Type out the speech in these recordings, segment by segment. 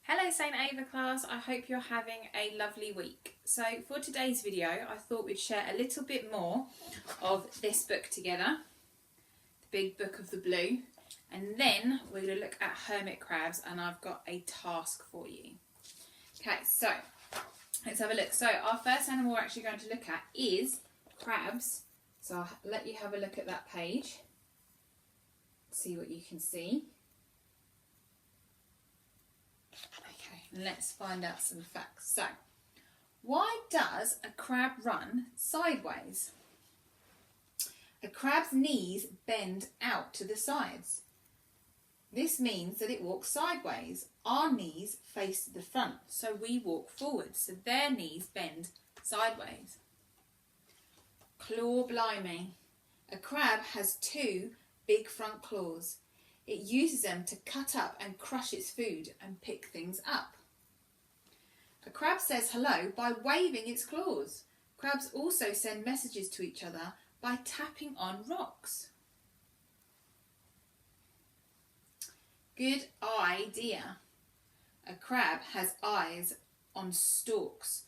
Hello St Ava class, I hope you're having a lovely week. So for today's video I thought we'd share a little bit more of this book together, The Big Book of the Blue, and then we're going to look at hermit crabs and I've got a task for you. Okay, so let's have a look. So our first animal we're actually going to look at is crabs. So I'll let you have a look at that page, see what you can see. Let's find out some facts. So, why does a crab run sideways? A crab's knees bend out to the sides. This means that it walks sideways. Our knees face to the front, so we walk forward. So their knees bend sideways. Claw blimey. A crab has two big front claws. It uses them to cut up and crush its food and pick things up. A crab says hello by waving its claws. Crabs also send messages to each other by tapping on rocks. Good idea. A crab has eyes on stalks.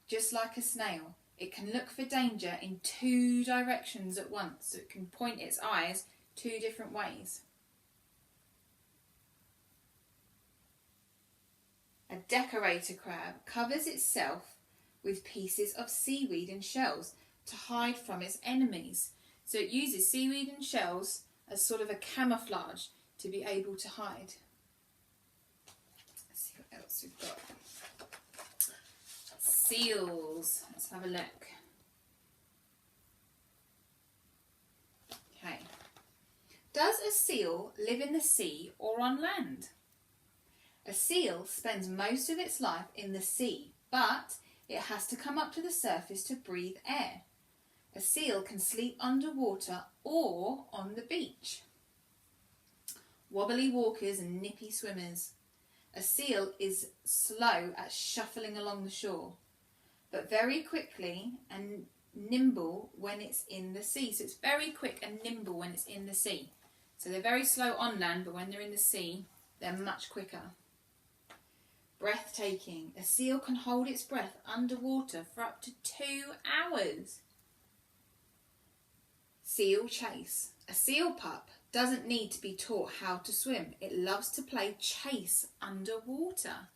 Just like a snail, it can look for danger in two directions at once, so it can point its eyes two different ways. A decorator crab covers itself with pieces of seaweed and shells to hide from its enemies. So it uses seaweed and shells as sort of a camouflage to be able to hide. Let's see what else we've got. Seals. Let's have a look. Okay. Does a seal live in the sea or on land? A seal spends most of its life in the sea, but it has to come up to the surface to breathe air. A seal can sleep underwater or on the beach. Wobbly walkers and nippy swimmers. A seal is slow at shuffling along the shore, but very quickly and nimble when it's in the sea. So it's very quick and nimble when it's in the sea. So they're very slow on land, but when they're in the sea, they're much quicker. Breathtaking. A seal can hold its breath underwater for up to 2 hours. Seal chase. A seal pup doesn't need to be taught how to swim. It loves to play chase underwater.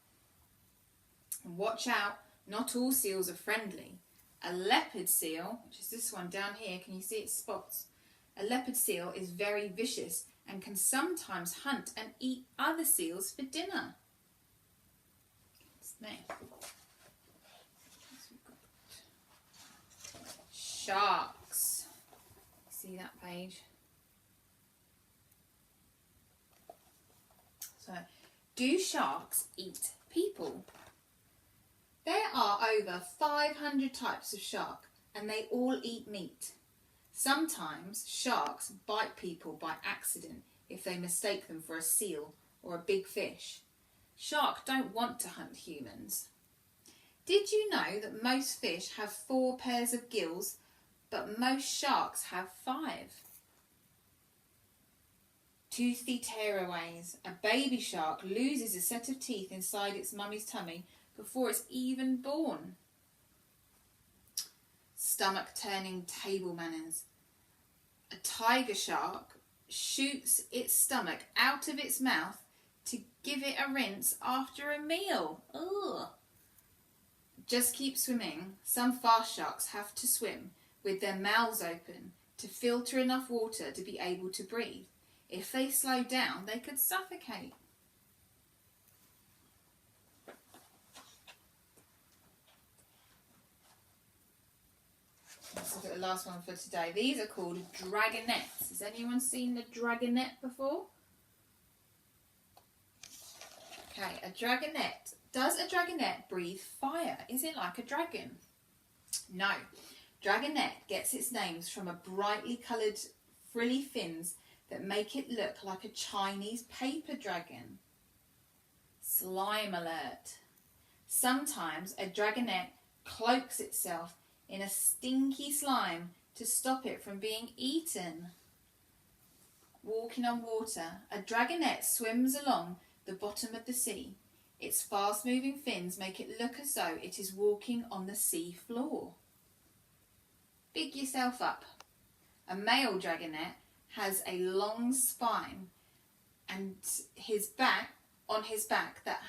And watch out, not all seals are friendly. A leopard seal, which is this one down here, can you see its spots? A leopard seal is very vicious and can sometimes hunt and eat other seals for dinner. Sharks. See that page? So, do sharks eat people? There are over 500 types of shark and they all eat meat. Sometimes sharks bite people by accident if they mistake them for a seal or a big fish. Sharks don't want to hunt humans. Did you know that most fish have 4 pairs of gills, but most sharks have 5? Toothy tearaways. A baby shark loses a set of teeth inside its mummy's tummy before it's even born. Stomach turning table manners. A tiger shark shoots its stomach out of its mouth to give it a rinse after a meal. Ugh. Just keep swimming. Some fast sharks have to swim with their mouths open to filter enough water to be able to breathe. If they slow down, they could suffocate. Let's look at the last one for today. These are called dragonets. Has anyone seen the dragonet before? Okay, a dragonet. Does a dragonet breathe fire? Is it like a dragon? No. Dragonet gets its names from a brightly coloured frilly fins that make it look like a Chinese paper dragon. Slime alert. Sometimes a dragonet cloaks itself in a stinky slime to stop it from being eaten. Walking on water. A dragonet swims along the bottom of the sea. Its fast-moving fins make it look as though it is walking on the sea floor. Big yourself up. A male dragonet has a long spine and on his back that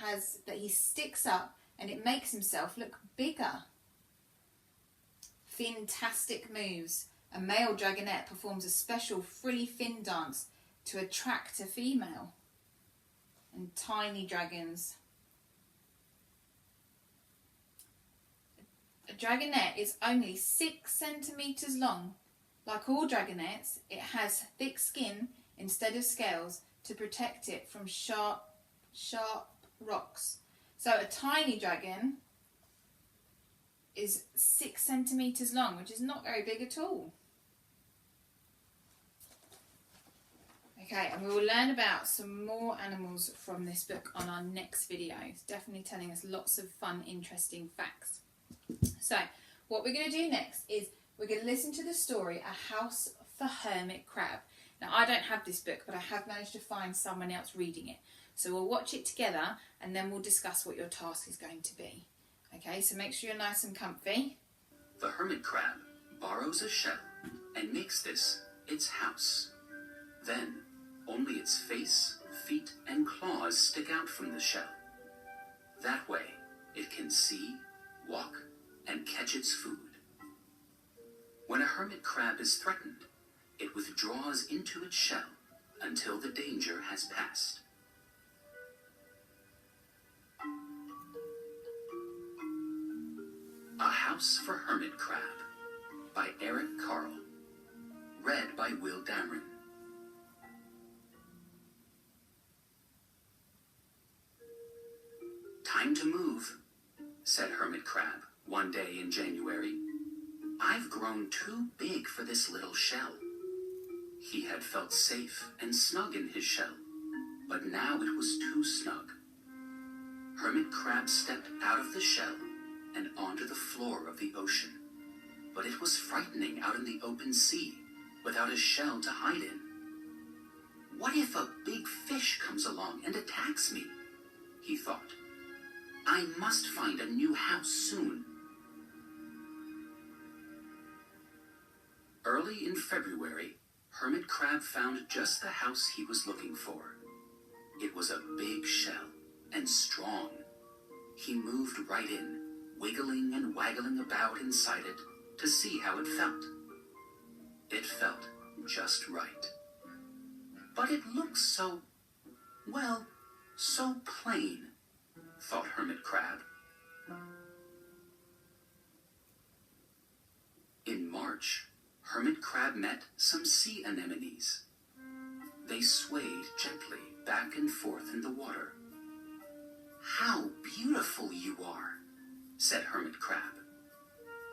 he sticks up, and it makes himself look bigger. Fantastic moves. A male dragonet performs a special frilly fin dance to attract a female. And tiny dragons. A dragonet is only 6 centimetres long. Like all dragonets, it has thick skin instead of scales to protect it from sharp rocks. So a tiny dragon is 6 centimetres long, which is not very big at all. Okay, and we will learn about some more animals from this book on our next video. It's definitely telling us lots of fun, interesting facts. So, what we're going to do next is we're going to listen to the story, A House for Hermit Crab. Now, I don't have this book, but I have managed to find someone else reading it. So we'll watch it together, and then we'll discuss what your task is going to be. Okay, so make sure you're nice and comfy. The hermit crab borrows a shell and makes this its house. Then, only its face, feet, and claws stick out from the shell. That way, it can see, walk, and catch its food. When a hermit crab is threatened, it withdraws into its shell until the danger has passed. A House for Hermit Crab by Eric Carle. Read by Will Dameron. Time to move, said Hermit Crab one day in January. I've grown too big for this little shell. He had felt safe and snug in his shell, but now it was too snug. Hermit Crab stepped out of the shell and onto the floor of the ocean. But it was frightening out in the open sea without a shell to hide in. What if a big fish comes along and attacks me? He thought. I must find a new house soon. Early in February, Hermit Crab found just the house he was looking for. It was a big shell and strong. He moved right in, wiggling and waggling about inside it to see how it felt. It felt just right. But it looked so plain, thought Hermit Crab. In March, Hermit Crab met some sea anemones. They swayed gently back and forth in the water. How beautiful you are, said Hermit Crab.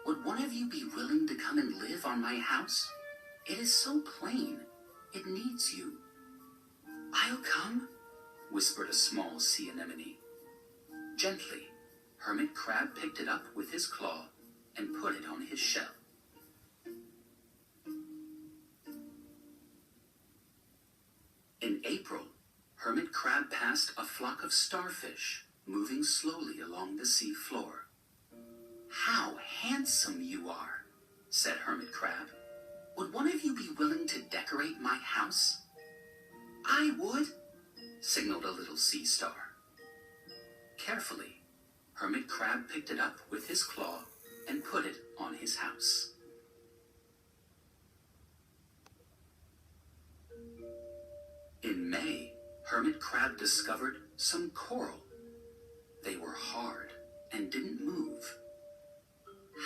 Would one of you be willing to come and live on my house? It is so plain. It needs you. I'll come, whispered a small sea anemone. Gently, Hermit Crab picked it up with his claw and put it on his shell. In April, Hermit Crab passed a flock of starfish moving slowly along the sea floor. How handsome you are, said Hermit Crab. Would one of you be willing to decorate my house? I would, signaled a little sea star. Carefully, Hermit Crab picked it up with his claw and put it on his house. In May, Hermit Crab discovered some coral. They were hard and didn't move.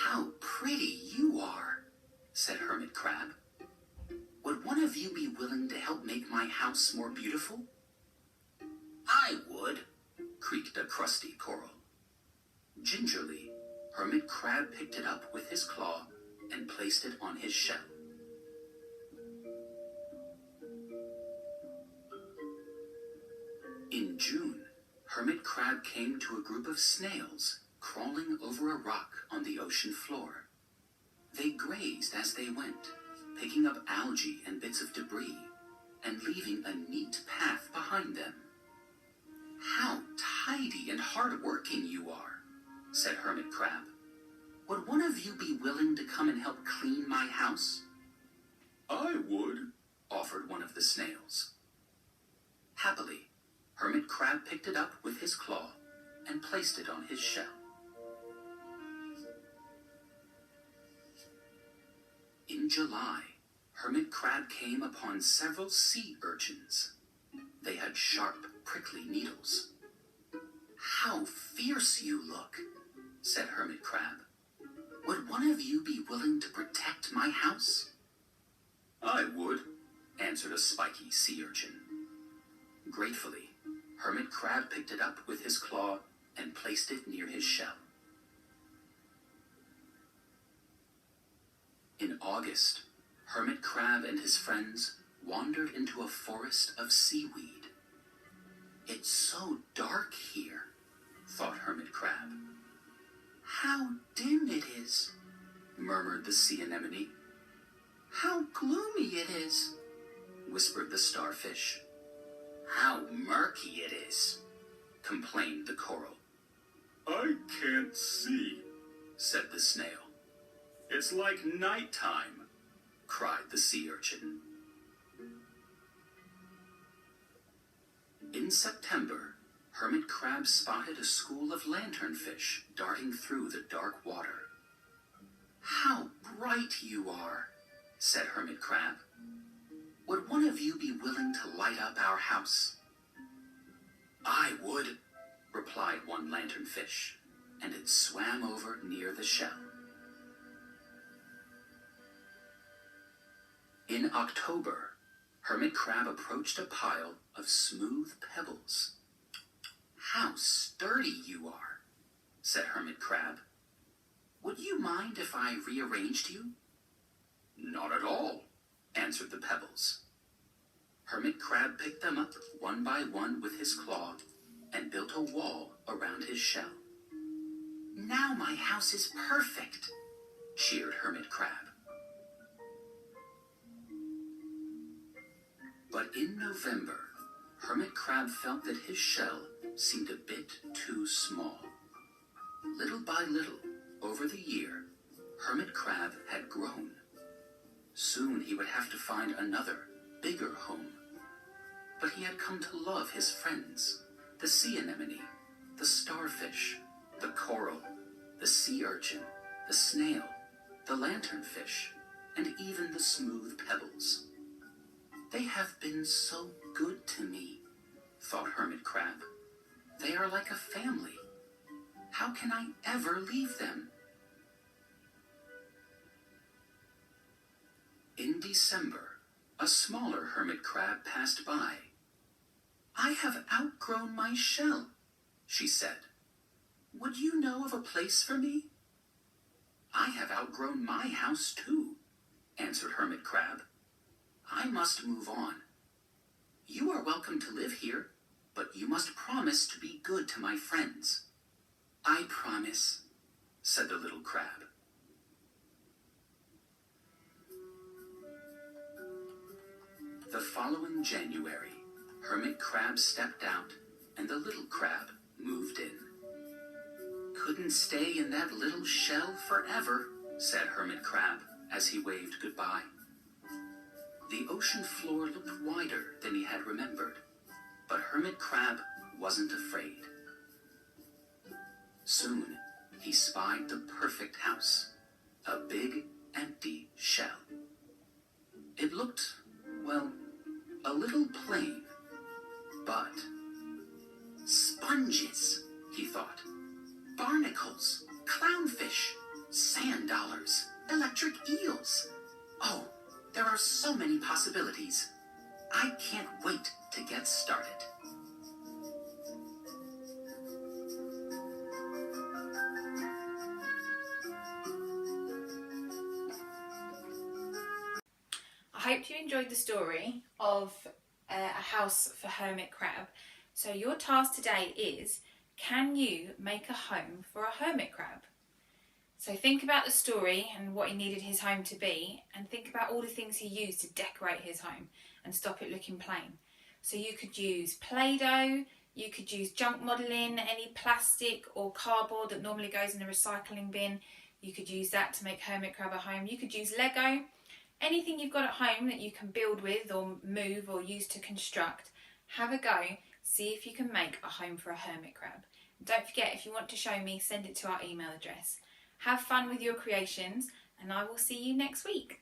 How pretty you are, said Hermit Crab. Would one of you be willing to help make my house more beautiful? I would, creaked a crusty coral. Gingerly, Hermit Crab picked it up with his claw and placed it on his shell. In June, Hermit Crab came to a group of snails crawling over a rock on the ocean floor. They grazed as they went, picking up algae and bits of debris, and leaving a neat path behind them. How tidy and hard-working you are," said Hermit Crab. "Would one of you be willing to come and help clean my house?" "I would," offered one of the snails. Happily, Hermit Crab picked it up with his claw and placed it on his shell. In July, Hermit Crab came upon several sea urchins. They had sharp, prickly needles. "How fierce you look," said Hermit Crab. "Would one of you be willing to protect my house?" "I would," answered a spiky sea urchin. Gratefully, Hermit Crab picked it up with his claw and placed it near his shell. In August, Hermit Crab and his friends wandered into a forest of seaweed. "It's so dark here," thought Hermit Crab. "How dim it is," murmured the sea anemone. "How gloomy it is," whispered the starfish. "How murky it is," complained the coral. "I can't see," said the snail. "It's like nighttime," cried the sea urchin. In September, Hermit Crab spotted a school of lanternfish darting through the dark water. "How bright you are," said Hermit Crab. "Would one of you be willing to light up our house?" "I would," replied one lanternfish, and it swam over near the shell. In October, Hermit Crab approached a pile of smooth pebbles. "How sturdy you are," said Hermit Crab. "Would you mind if I rearranged you?" "Not at all," answered the pebbles. Hermit Crab picked them up one by one with his claw and built a wall around his shell. "Now my house is perfect," cheered Hermit Crab. But in November, Hermit Crab felt that his shell seemed a bit too small. Little by little, over the year, Hermit Crab had grown. Soon he would have to find another, bigger home. But he had come to love his friends, the sea anemone, the starfish, the coral, the sea urchin, the snail, the lanternfish, and even the smooth pebbles. "They have been so good to me," thought Hermit Crab. "They are like a family. How can I ever leave them?" In December, a smaller Hermit Crab passed by. "I have outgrown my shell," she said. "Would you know of a place for me?" "I have outgrown my house too," answered Hermit Crab. "I must move on. You are welcome to live here, but you must promise to be good to my friends." "I promise," said the little crab. The following January, Hermit Crab stepped out and the little crab moved in. "Couldn't stay in that little shell forever," said Hermit Crab as he waved goodbye. The ocean floor looked wider than he had remembered, but Hermit Crab wasn't afraid. Soon, he spied the perfect house, a big, empty shell. It looked, well, a little plain, but "Sponges," he thought. "Barnacles, clownfish, sand dollars, electric eels. Oh, there are so many possibilities. I can't wait to get started." I hope you enjoyed the story of A House for Hermit Crab. So your task today is, can you make a home for a hermit crab? So think about the story and what he needed his home to be, and think about all the things he used to decorate his home and stop it looking plain. So you could use Play-Doh, You could use junk modelling, any plastic or cardboard that normally goes in the recycling bin. You could use that to make hermit crab a home. You could use Lego. Anything you've got at home that you can build with or move or use to construct, have a go. See if you can make a home for a hermit crab. And don't forget, if you want to show me, send it to our email address. Have fun with your creations, and I will see you next week.